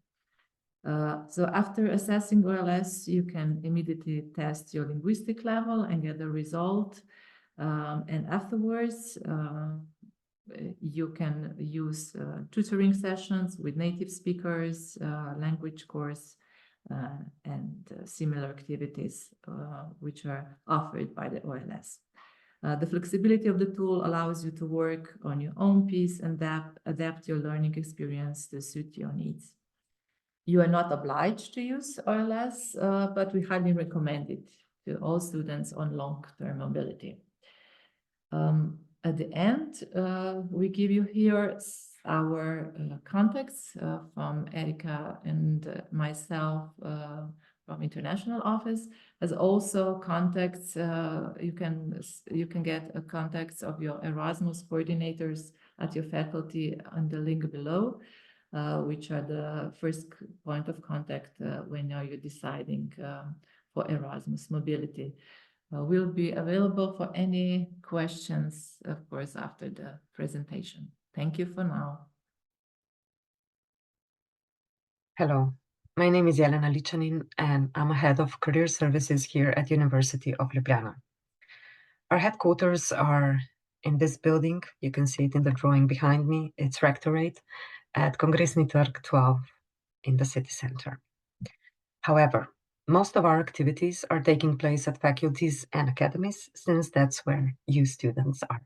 So after assessing OLS, you can immediately test your linguistic level and get the result. And afterwards, you can use tutoring sessions with native speakers, language course, and similar activities which are offered by the OLS. The flexibility of the tool allows you to work on your own pace and adapt your learning experience to suit your needs. You are not obliged to use OLS, but we highly recommend it to all students on long-term mobility. At the end, we give you here our contacts from Erika and myself from international office, as also contacts. You can get contacts of your Erasmus coordinators at your faculty on the link below, which are the first point of contact when you're deciding for Erasmus mobility. Will be available for any questions, of course, after the presentation. Thank you for now. Hello, my name is Jelena Lichanin, and I'm a head of career services here at University of Ljubljana. Our headquarters are in this building. You can see it in the drawing behind me. It's Rectorate at Kongresni Trg 12 in the city center. However, most of our activities are taking place at faculties and academies, since that's where you students are.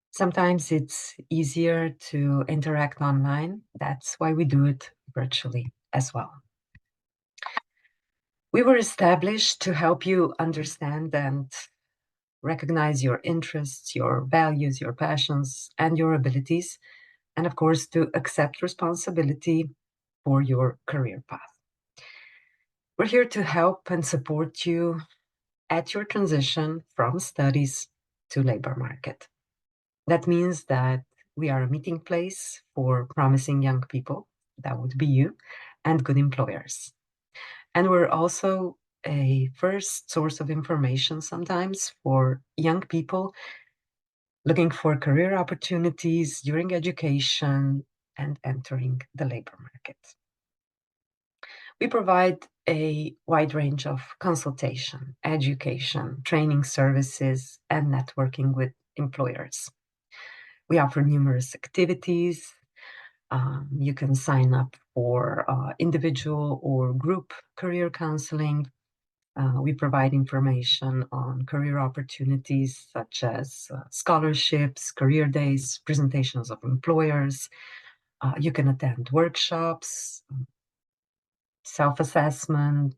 Sometimes it's easier to interact online. That's why we do it virtually as well. We were established to help you understand and recognize your interests, your values, your passions, and your abilities, and of course, to accept responsibility for your career path. We're here to help and support you at your transition from studies to labor market. That means that we are a meeting place for promising young people, that would be you, and good employers. And we're also a first source of information sometimes for young people looking for career opportunities during education and entering the labor market. We provide a wide range of consultation, education, training services, and networking with employers. We offer numerous activities. You can sign up for individual or group career counseling. We provide information on career opportunities such as scholarships, career days, presentations of employers. You can attend workshops, self-assessment,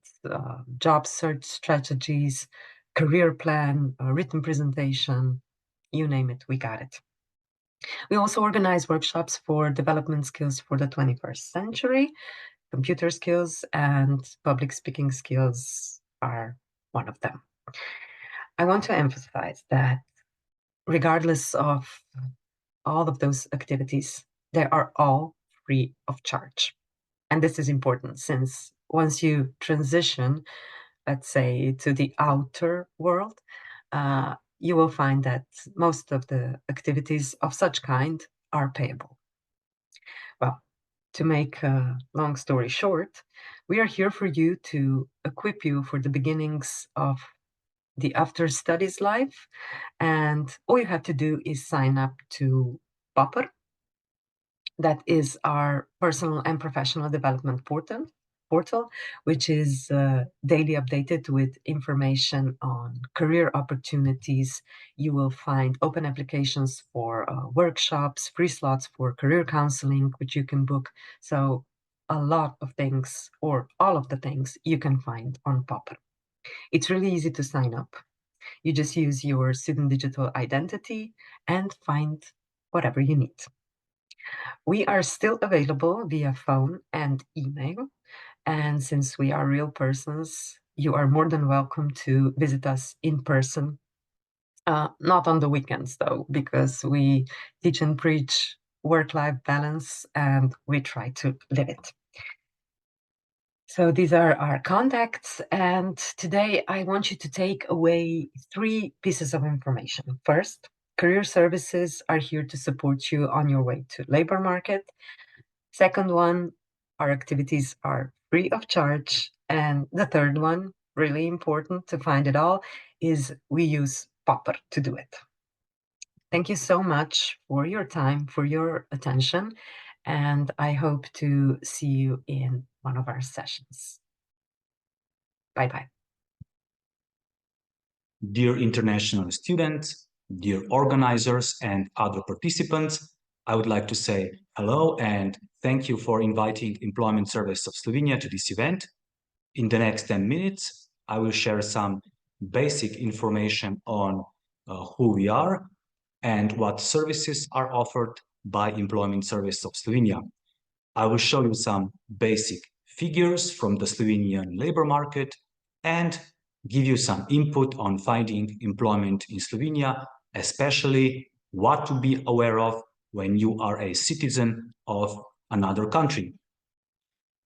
job search strategies, career plan, written presentation, you name it, we got it. We also organize workshops for development skills for the 21st century. Computer skills and public speaking skills are one of them. I want to emphasize that regardless of all of those activities, they are all free of charge. And this is important since once you transition, let's say, to the outer world, you will find that most of the activities of such kind are payable. Well, to make a long story short, we are here for you to equip you for the beginnings of the after studies life. And all you have to do is sign up to Popper. That is our personal and professional development portal, which is daily updated with information on career opportunities. You will find open applications for workshops, free slots for career counseling, which you can book. So a lot of things, or all of the things, you can find on Popper. It's really easy to sign up. You just use your student digital identity and find whatever you need. We are still available via phone and email. And since we are real persons, you are more than welcome to visit us in person. Not on the weekends, though, because we teach and preach work-life balance and we try to live it. So these are our contacts. And today I want you to take away 3 pieces of information. First, career services are here to support you on your way to labor market. Second one, our activities are free of charge. And the third one, really important to find it all, is we use Popper to do it. Thank you so much for your time, for your attention, and I hope to see you in one of our sessions. Bye-bye. Dear international students, dear organizers and other participants, I would like to say hello and thank you for inviting Employment Service of Slovenia to this event. In the next 10 minutes, I will share some basic information on who we are and what services are offered by Employment Service of Slovenia. I will show you some basic figures from the Slovenian labor market and give you some input on finding employment in Slovenia, especially what to be aware of when you are a citizen of another country.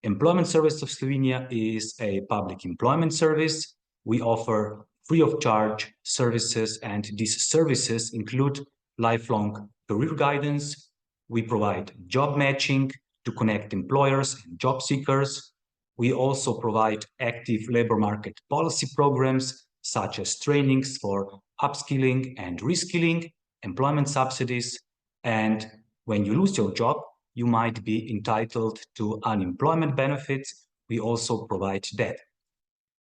Employment Service of Slovenia is a public employment service. We offer free of charge services, and these services include lifelong career guidance. We provide job matching to connect employers and job seekers. We also provide active labor market policy programs, such as trainings for upskilling and reskilling, employment subsidies, and when you lose your job, you might be entitled to unemployment benefits. We also provide that.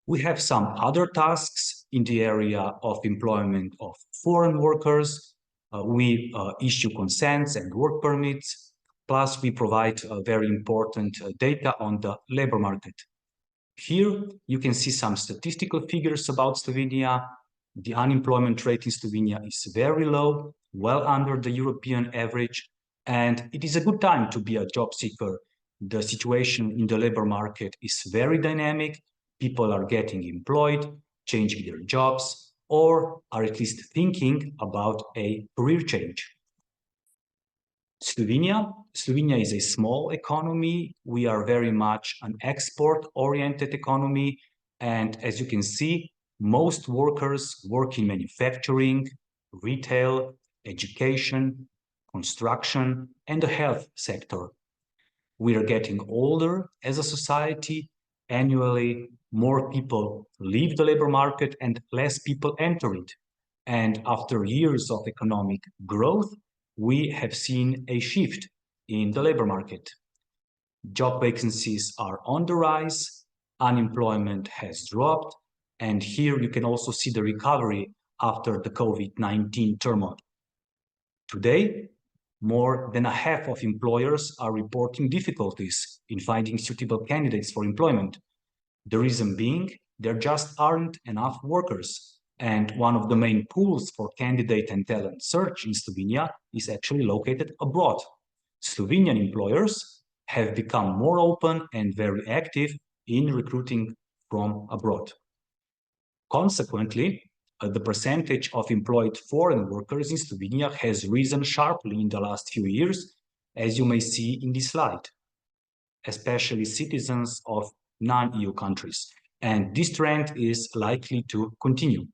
We have some other tasks in the area of employment of foreign workers. We issue consents and work permits. Plus, we provide very important data on the labor market. Here, you can see some statistical figures about Slovenia. The unemployment rate in Slovenia is very low, well under the European average, and it is a good time to be a job seeker. The situation in the labor market is very dynamic. People are getting employed, changing their jobs, or are at least thinking about a career change. Slovenia is a small economy. We are very much an export-oriented economy. And as you can see, most workers work in manufacturing, retail, education, construction, and the health sector. We are getting older as a society. Annually, more people leave the labor market and less people enter it. And after years of economic growth, we have seen a shift in the labor market. Job vacancies are on the rise, unemployment has dropped, and here you can also see the recovery after the COVID-19 turmoil. Today, more than a half of employers are reporting difficulties in finding suitable candidates for employment. The reason being, there just aren't enough workers. And one of the main pools for candidate and talent search in Slovenia is actually located abroad. Slovenian employers have become more open and very active in recruiting from abroad. Consequently, the percentage of employed foreign workers in Slovenia has risen sharply in the last few years, as you may see in this slide, especially citizens of non-EU countries. And this trend is likely to continue.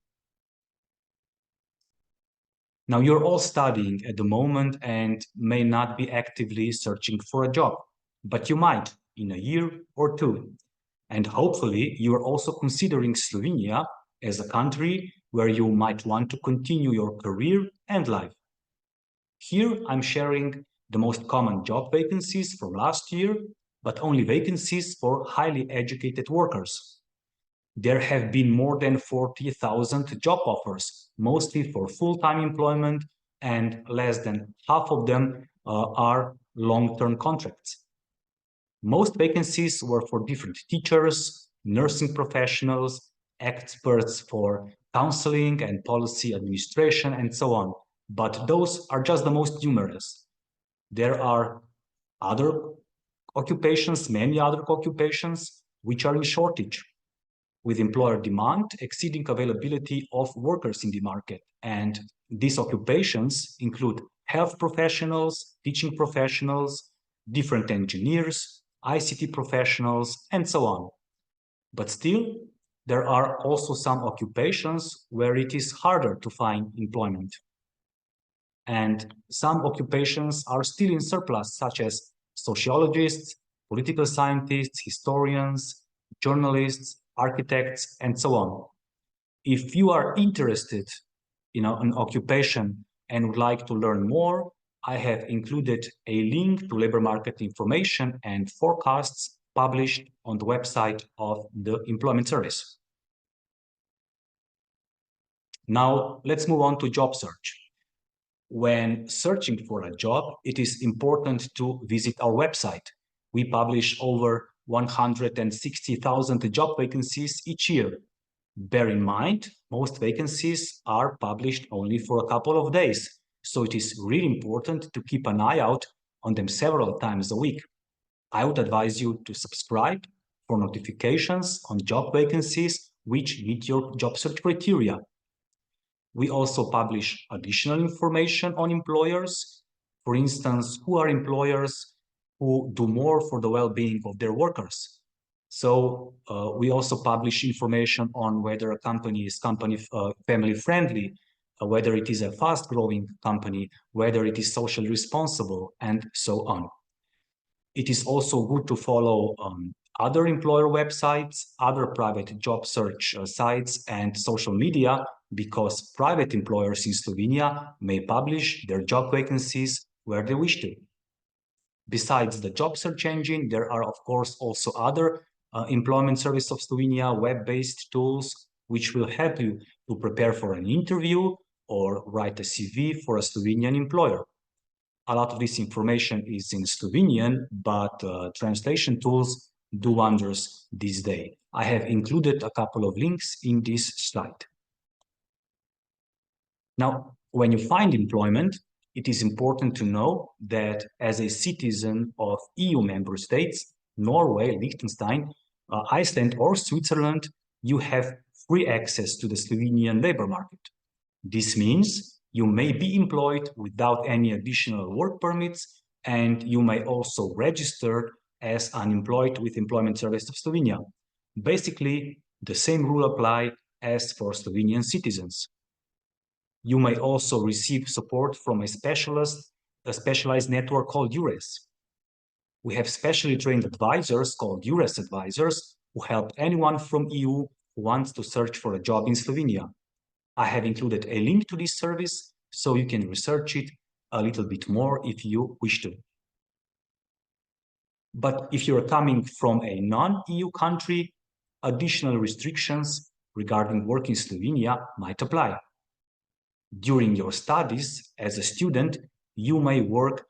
Now, you're all studying at the moment and may not be actively searching for a job, but you might in a year or two. And hopefully, you are also considering Slovenia as a country where you might want to continue your career and life. Here, I'm sharing the most common job vacancies from last year, but only vacancies for highly educated workers. There have been more than 40,000 job offers, mostly for full-time employment, and less than half of them are long-term contracts. Most vacancies were for different teachers, nursing professionals, experts for counseling and policy administration, and so on. But those are just the most numerous. There are other occupations, many other occupations, which are in shortage, with employer demand exceeding availability of workers in the market. And these occupations include health professionals, teaching professionals, different engineers, ICT professionals, and so on. But still, there are also some occupations where it is harder to find employment. And some occupations are still in surplus, such as sociologists, political scientists, historians, journalists, architects, and so on. If you are interested in an occupation and would like to learn more, I have included a link to labor market information and forecasts published on the website of the Employment Service. Now, let's move on to job search. When searching for a job, it is important to visit our website. We publish over 160,000 job vacancies each year. Bear in mind, most vacancies are published only for a couple of days, so it is really important to keep an eye out on them several times a week. I would advise you to subscribe for notifications on job vacancies which meet your job search criteria. We also publish additional information on employers. For instance, who are employers who do more for the well-being of their workers? So we also publish information on whether a company is family-friendly, whether it is a fast-growing company, whether it is socially responsible, and so on. It is also good to follow other employer websites, other private job search sites, and social media, because private employers in Slovenia may publish their job vacancies where they wish to. Besides the job search engine, there are, of course, also other employment service of Slovenia web-based tools which will help you to prepare for an interview or write a CV for a Slovenian employer. A lot of this information is in Slovenian, but translation tools do wonders this day. I have included a couple of links in this slide. Now, when you find employment, it is important to know that as a citizen of EU member states, Norway, Liechtenstein, Iceland, or Switzerland, you have free access to the Slovenian labor market. This means you may be employed without any additional work permits, and you may also register as unemployed with Employment Service of Slovenia. Basically, the same rule apply as for Slovenian citizens. You may also receive support from a specialized network called EURES. We have specially trained advisors called EURES advisors who help anyone from EU who wants to search for a job in Slovenia. I have included a link to this service, so you can research it a little bit more if you wish to. But if you're coming from a non-EU country, additional restrictions regarding work in Slovenia might apply. During your studies as a student, you may work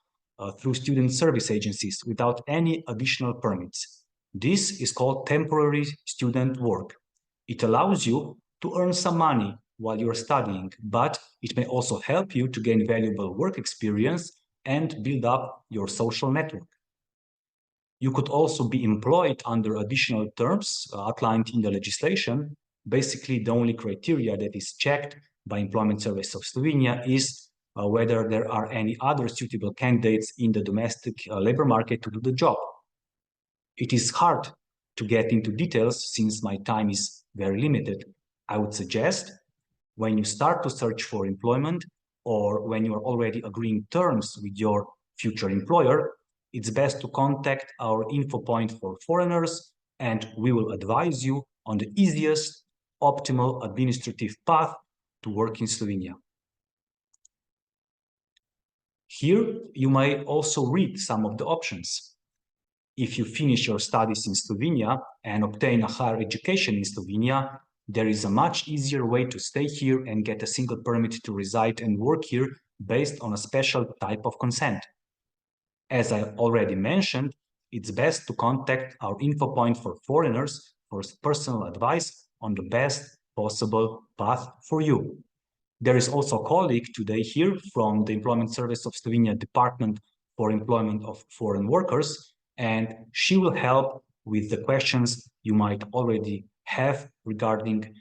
through student service agencies without any additional permits. This is called temporary student work. It allows you to earn some money while you're studying, but it may also help you to gain valuable work experience and build up your social network. You could also be employed under additional terms outlined in the legislation. Basically, the only criteria that is checked by Employment Service of Slovenia is whether there are any other suitable candidates in the domestic labor market to do the job. It is hard to get into details since my time is very limited. I would suggest when you start to search for employment or when you are already agreeing terms with your future employer, it's best to contact our info point for foreigners, and we will advise you on the easiest, optimal administrative path to work in Slovenia. Here, you may also read some of the options. If you finish your studies in Slovenia and obtain a higher education in Slovenia, there is a much easier way to stay here and get a single permit to reside and work here based on a special type of consent. As I already mentioned, it's best to contact our info point for foreigners for personal advice on the best possible path for you. There is also a colleague today here from the Employment Service of Slovenia Department for Employment of Foreign Workers, and she will help with the questions you might already have regarding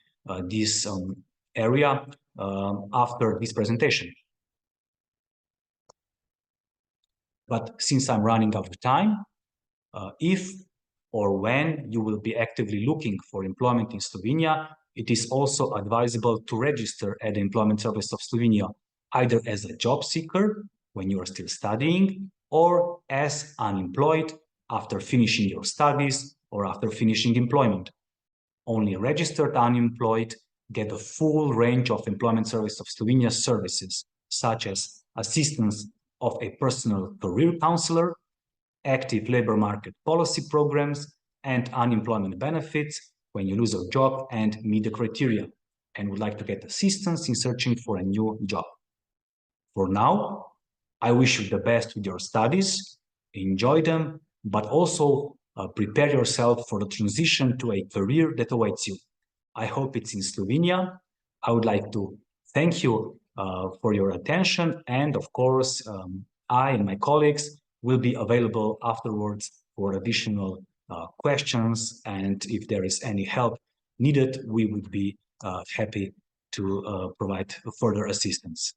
this area after this presentation. But since I'm running out of time, if or when you will be actively looking for employment in Slovenia, it is also advisable to register at the Employment Service of Slovenia, either as a job seeker when you are still studying, or as unemployed after finishing your studies or after finishing employment. Only registered unemployed get a full range of Employment Service of Slovenia services, such as assistance of a personal career counselor, active labor market policy programs, and unemployment benefits when you lose your job and meet the criteria. and would like to get assistance in searching for a new job. For now, I wish you the best with your studies, enjoy them, but also prepare yourself for the transition to a career that awaits you. I hope it's in Slovenia. I would like to thank you for your attention, and of course, I and my colleagues will be available afterwards for additional questions, and if there is any help needed, we would be happy to provide further assistance.